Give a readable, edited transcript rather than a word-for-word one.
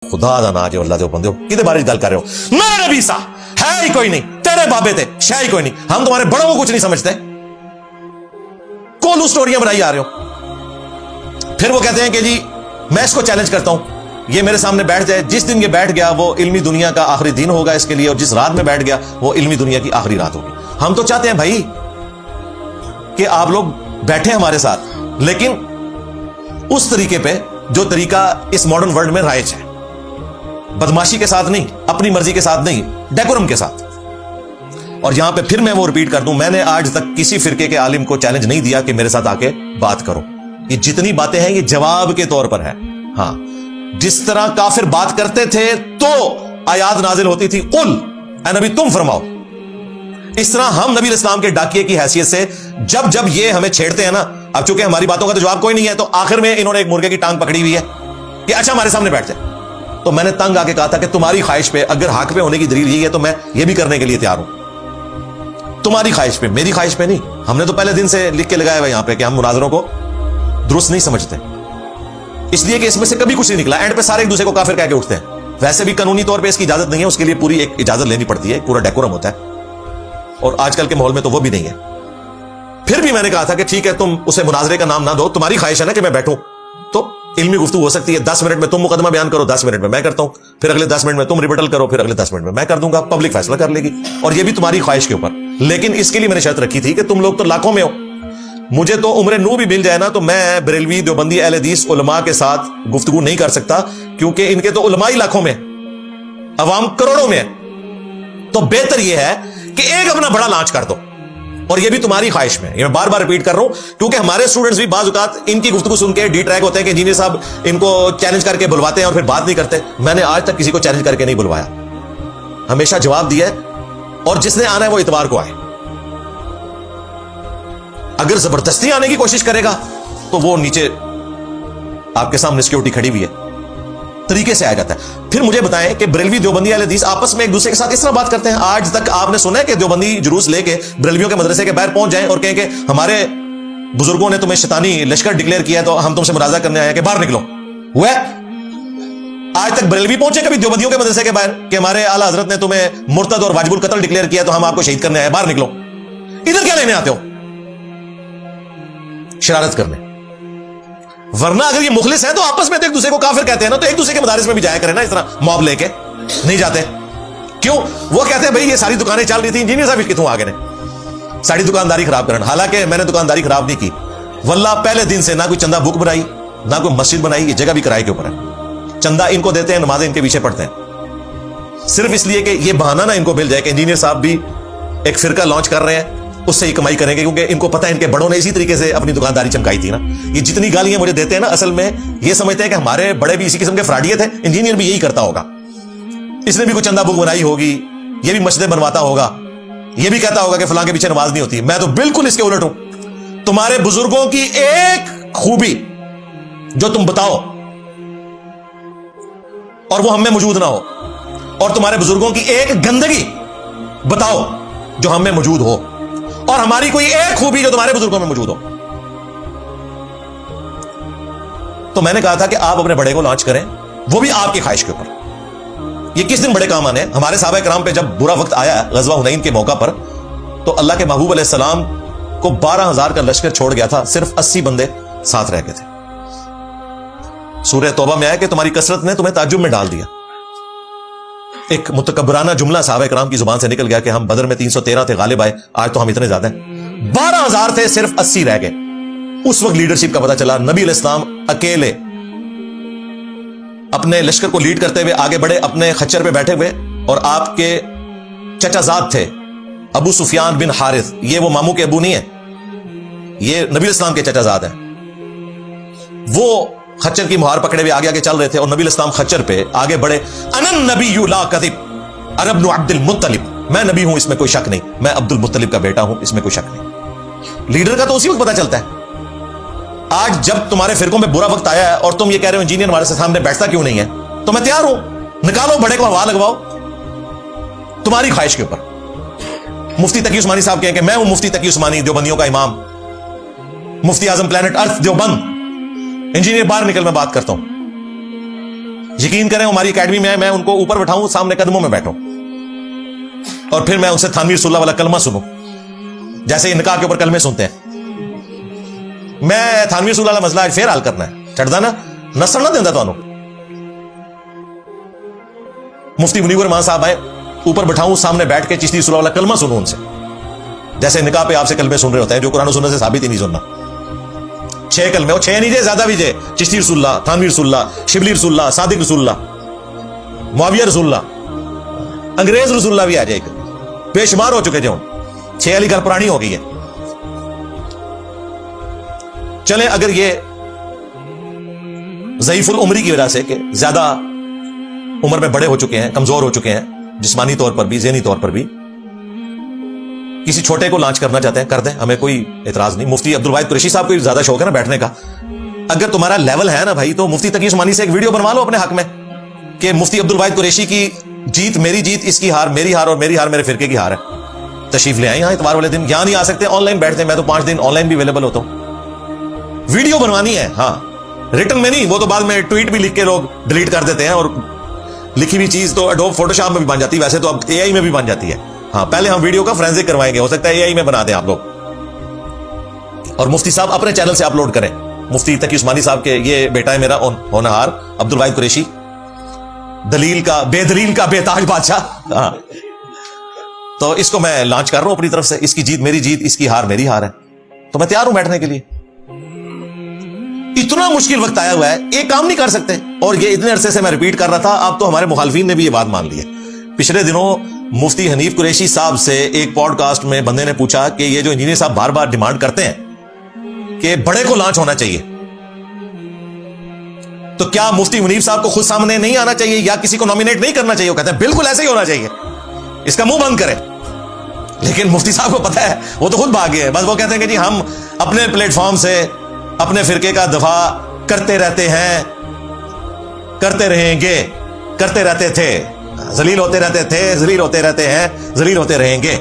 खुदा दा ना जो अल्लाह दे बंदे हो किदे बारे गल कर रहे हो? मैं नबी सा है ही कोई नहीं, तेरे बाबे थे शह ही कोई नहीं, हम तुम्हारे बड़ों को कुछ नहीं समझते, कोलू स्टोरियां बनाई आ रहे हो। फिर वो कहते हैं कि जी मैं इसको चैलेंज करता हूं, ये मेरे सामने बैठ जाए, जिस दिन ये बैठ गया वो इल्मी दुनिया का आखिरी दिन होगा इसके लिए, और जिस रात में बैठ गया वो इल्मी दुनिया की आखिरी रात होगी। हम तो चाहते हैं भाई कि आप लोग बैठे हमारे साथ, लेकिन उस तरीके पे जो तरीका इस मॉडर्न वर्ल्ड में राइज है, बदमाशी के साथ नहीं, अपनी मर्जी के साथ नहीं, डेकोरम के साथ। और यहां पे फिर मैं वो रिपीट कर दूं, मैंने आज तक किसी फिरके के आलिम को चैलेंज नहीं दिया कि मेरे साथ आके बात करो। ये जितनी बातें हैं ये जवाब के तौर पर है। हां, जिस तरह काफिर बात करते थे तो आयात नाजिल होती थी, कुल ऐ नबी तुम फरमाओ, इस तरह हम नबी इस्लाम के डाकिए की हैसियत से जब जब ये हमें छेड़ते हैं ना, अब चूंकि हमारी बातों का तो जवाब कोई नहीं है, तो आखिर में इन्होंने एक मुर्गे की टांग पकड़ी हुई है कि अच्छा हमारे सामने बैठ जाए। तो मैंने तंग आके कहा था कि तुम्हारी ख्वाहिश पे, अगर हक पे होने की दलील यही है तो मैं ये भी करने के लिए तैयार हूं, तुम्हारी ख्वाहिश पे, मेरी ख्वाहिश पे नहीं। हमने तो पहले दिन से लिख के लगाया हुआ यहां पे कि हम मुनाजरों को दुरुस्त नहीं समझते, इसलिए कि इसमें से कभी कुछ नहीं निकला, एंड पे सारे एक दूसरे को काफिर कह के उठते हैं। वैसे भी कानूनी तौर पे इसकी इजाजत नहीं है, उसके लिए पूरी एक इजाजत लेनी पड़ती है, पूरा डेकोरम होता है, और आजकल के माहौल में तो वो भी नहीं है। फिर भी मैंने कहा था कि ठीक है तुम उसे मुनाजरे का नाम ना दो, तुम्हारी ख्वाहिश है ना कि मैं बैठूं, तो इल्मी गुफ्तगू हो सकती है। 10 मिनट में तुम मुकदमा बयान करो, 10 मिनट में मैं करता हूं, फिर अगले 10 मिनट में तुम रिबटल करो, फिर अगले 10 मिनट में मैं कर दूंगा, पब्लिक फैसला कर लेगी, और ये भी तुम्हारी ख्वाहिश के ऊपर। लेकिन इसके लिए मैंने शर्त रखी थी कि तुम लोग तो लाखों में हो, मुझे तो उम्र नू भी मिल जाए ना तो मैं बरेलवी देवबंदी अहले हदीस उलमा के साथ गुफ्तगू नहीं कर सकता, क्योंकि इनके तो उलमा ही लाखों में, अवाम करोड़ों में है। तो बेहतर यह है कि एक अपना बड़ा लॉन्च कर दो, और ये भी तुम्हारी ख्वाहिश में। ये मैं बार बार रिपीट कर रहा हूं, क्योंकि हमारे स्टूडेंट्स भी बाज़ औक़ात इनकी गुफ्तगू सुन के डी ट्रैक होते हैं कि इंजीनियर साहब इनको चैलेंज करके बुलवाते हैं और फिर बात नहीं करते। मैंने आज तक किसी को चैलेंज करके नहीं बुलवाया, हमेशा जवाब दिया है, और जिसने आना है वो इतवार को आए। अगर जबरदस्ती आने की कोशिश करेगा तो वो नीचे आपके सामने सिक्योरिटी खड़ी हुई है, तरीके से आ जाता है। फिर मुझे बताएं कि बरेलवी देवबंदी अहले हदीस आपस में एक दूसरे के साथ इस तरह बात करते हैं। आज तक आपने सुना है कि देवबंदी जुलूस लेके बरेलवियों के मदरसे के बाहर पहुंच जाएं और कहें कि हमारे बुजुर्गों ने तुम्हें शैतानी लश्कर डिक्लेयर किया है तो हम तुमसे मुनाज़ा करने आए हैं कि बाहर निकलो? हुआ? आज तक बरेलवी पहुंचे कभी देवबंदियों के मदरसे के बाहर कि हमारे आला हजरत ने तुम्हें मुर्तद और वाजिबुल कत्ल डिक्लेयर किया तो हम आपको शहीद करने आए, बाहर निकलो? इधर क्या लेने आते हो? शरारत करने। वरना अगर ये मुखलिस है तो आपस में तो एक दूसरे को काफिर कहते हैं ना, तो एक दूसरे के मदारिस में भी जाया करें ना, इस तरह मॉब लेके नहीं जाते क्यों? वो कहते हैं भाई ये सारी दुकानें चल रही थी, इंजीनियर साहब कितों आगे ने सारी दुकानदारी खराब करना। हालांकि मैंने दुकानदारी खराब नहीं की, वल्लाह पहले दिन से ना कोई चंदा बुक बनाई, ना कोई मस्जिद बनाई, ये जगह भी किराए के ऊपर है। चंदा इनको देते हैं, नमाजें इनके पीछे पढ़ते हैं, सिर्फ इसलिए कि ये बहाना ना इनको मिल जाए कि इंजीनियर साहब भी एक फिरका लॉन्च कर रहे हैं, उससे ही कमाई करेंगे, क्योंकि इनको पता है इनके बड़ों ने इसी तरीके से अपनी दुकानदारी चमकाई थी ना। ये जितनी गालियां मुझे देते हैं ना, असल में ये समझते हैं कि हमारे बड़े भी इसी किस्म के फ्रॉडिये थे, इंजीनियर भी यही करता होगा, इसने भी कोई चंदा बुक बनाई होगी, ये भी मस्जिदें बनवाता होगा, ये भी कहता होगा कि फलां के पीछे नमाज नहीं होती। मैं तो बिल्कुल इसके उलट हूं। तुम्हारे बुजुर्गों की एक खूबी जो तुम बताओ और वो हम में मौजूद ना हो, और तुम्हारे बुजुर्गों की एक गंदगी बताओ जो हम में मौजूद हो, और हमारी कोई एक खूबी जो तुम्हारे बुजुर्गों में मौजूद हो। तो मैंने कहा था कि आप अपने बड़े को लॉन्च करें, वो भी आपकी ख्वाहिश के ऊपर। ये किस दिन बड़े काम आने? हमारे सहाबा किराम पे जब बुरा वक्त आया गज़वा हुनैन के मौका पर, तो अल्लाह के महबूब अलैहिस्सलाम को 12,000 का लश्कर छोड़ गया था, सिर्फ 80 बंदे साथ रह गए थे। सूरह तौबा में आया कि तुम्हारी कसरत ने तुम्हें ताज्जुब में डाल दिया। एक मुतकब्बराना जुमला सहाबा किराम की जुबान से निकल गया कि हम बदर में 313 थे, गालिब आए, आज तो हम इतने ज्यादा हैं। 12,000 थे, सिर्फ 80 रह गए। उस वक्त लीडरशिप का पता चला। नबी अलैहिस्सलाम अकेले अपने लश्कर को लीड करते हुए आगे बढ़े, अपने खच्चर पे बैठे हुए, और आपके चचाजाद थे अबू सुफियान बिन हारिस, ये वो मामू के अबू नहीं है, ये नबी अलैहिस्सलाम के चचाजाद हैं। वो खच्चर की मुहार पकड़े हुए आगे आगे चल रहे थे, और नबी अलैहिस्सलाम खच्चर पे आगे बढ़े। अनन नबिय्यु ला कज़िब अरब्नु अब्दुल मुत्तलिब, मैं नबी हूं इसमें कोई शक नहीं, मैं अब्दुल मुत्तलिब का बेटा हूं इसमें कोई शक नहीं। लीडर का तो उसी वक्त पता चलता है। आज जब तुम्हारे फिरकों में बुरा वक्त आया है और तुम ये कह रहे हो इंजीनियर हमारे सामने बैठता क्यों नहीं है, तो मैं तैयार हूं, निकालो बड़े को हवा लगवाओ तुम्हारी ख्वाहिश के ऊपर। मुफ्ती तकी उस्मानी साहब कहें कि मैं हूं मुफ्ती तकी उस्मानी, देवबंदियों का इमाम, मुफ्ती आजम प्लेनेट अर्थ देवबंद, इंजीनियर बाहर निकल मैं बात करता हूं। यकीन करें हमारी एकेडमी में मैं उनको ऊपर बैठाऊं, सामने कदमों में बैठूं और फिर मैं उनसे थानवीर रसूलुल्लाह वाला कलमा सुनूं, जैसे ये निकाह के ऊपर कलमे सुनते हैं। मैं थानवीर रसूलुल्लाह वाला मसला फिर हल करना है, छड़दा ना नसर ना देंदा तुहानू। मुफ्ती मुनीवर रहमान साहब आए, ऊपर बैठाऊं, सामने बैठ के चिश्ती रसूलुल्लाह वाला कलमा सुनूं उनसे, जैसे निकाह पे आपसे कलमे सुन रहे होते हैं, जो कुरान और सुन्नत से साबित ही नहीं सुनना। 6 कलमे, 6 नहीं जे, ज्यादा भी जे, चिश्ती रसूलुल्लाह, थानवीर रसूलुल्लाह, शिबली रसूलुल्लाह, सादिक रसूलुल्लाह, मुआविया रसूलुल्लाह, अंग्रेज रसूलुल्लाह भी आ जाएगा, बेशुमार हो चुके जो 6 वाली घर पुरानी हो गई है। चले अगर ये ज़ईफुल उम्री की वजह से कि ज्यादा उम्र में बड़े हो चुके हैं, कमजोर हो चुके हैं, जिस्मानी तौर पर भी, ज़हनी तौर पर भी, किसी छोटे को लॉन्च करना चाहते हैं, कर दें, हमें कोई एतराज नहीं। मुफ्ती अब्दुल वाहिद कुरैशी साहब को ज्यादा शौक है ना बैठने का, अगर तुम्हारा लेवल है ना भाई, तो मुफ्ती तकी उस्मानी से एक वीडियो बनवा लो अपने हक में कि मुफ्ती अब्दुल वाहिद कुरैशी की जीत मेरी जीत, इसकी हार मेरी हार, और मेरी हार मेरे फिरके की हार है। तशरीफ ले आए यहाँ इतवार वाले दिन, यहाँ नहीं आ सकते ऑनलाइन बैठते, मैं तो 5 दिन ऑनलाइन भी अवेलेबल होता हूँ। वीडियो बनवानी है, हाँ, रिटर्न में नहीं, वो तो बाद में ट्वीट भी लिख के लोग डिलीट कर देते हैं, और लिखी हुई चीज तो एडोब फोटोशॉप में भी बन जाती है, वैसे तो अब एआई में भी बन जाती है। हाँ, पहले हम वीडियो का फोरेंसिक करवाएंगे, हो सकता है एआई में बना दें आप लोग, और मुफ्ती साहब अपने चैनल से अपलोड करें। मुफ्ती तकी उस्मानी साहब के ये बेटा है मेरा होनहार अब्दुल वाहिद कुरैशी, दलील का बेताज बादशाह। हाँ, तो इसको मैं लॉन्च कर रहा हूं अपनी तरफ से, इसकी जीत मेरी जीत, इसकी हार मेरी हार है, तो मैं तैयार हूं बैठने के लिए। इतना मुश्किल वक्त आया हुआ है, एक काम नहीं कर सकते, और ये इतने अरसे से मैं रिपीट कर रहा था, अब तो हमारे मुखालफीन ने भी ये बात मान ली है। पिछले दिनों मुफ्ती हनीफ कुरैशी साहब से एक पॉडकास्ट में बंदे ने पूछा कि ये जो इंजीनियर साहब बार बार डिमांड करते हैं कि बड़े को लॉन्च होना चाहिए, तो क्या मुफ्ती मुनीफ साहब को खुद सामने नहीं आना चाहिए या किसी को नॉमिनेट नहीं करना चाहिए? वो कहते हैं बिल्कुल ऐसे ही होना चाहिए, इसका मुंह बंद करें। लेकिन मुफ्ती साहब को पता है, वो तो खुद भाग गए, बस वो कहते हैं कि जी हम अपने प्लेटफॉर्म से अपने फिरके का दफा करते रहते हैं, करते रहेंगे, करते रहते थे, जलील होते रहते थे, जलील होते रहते हैं, जलील होते रहेंगे।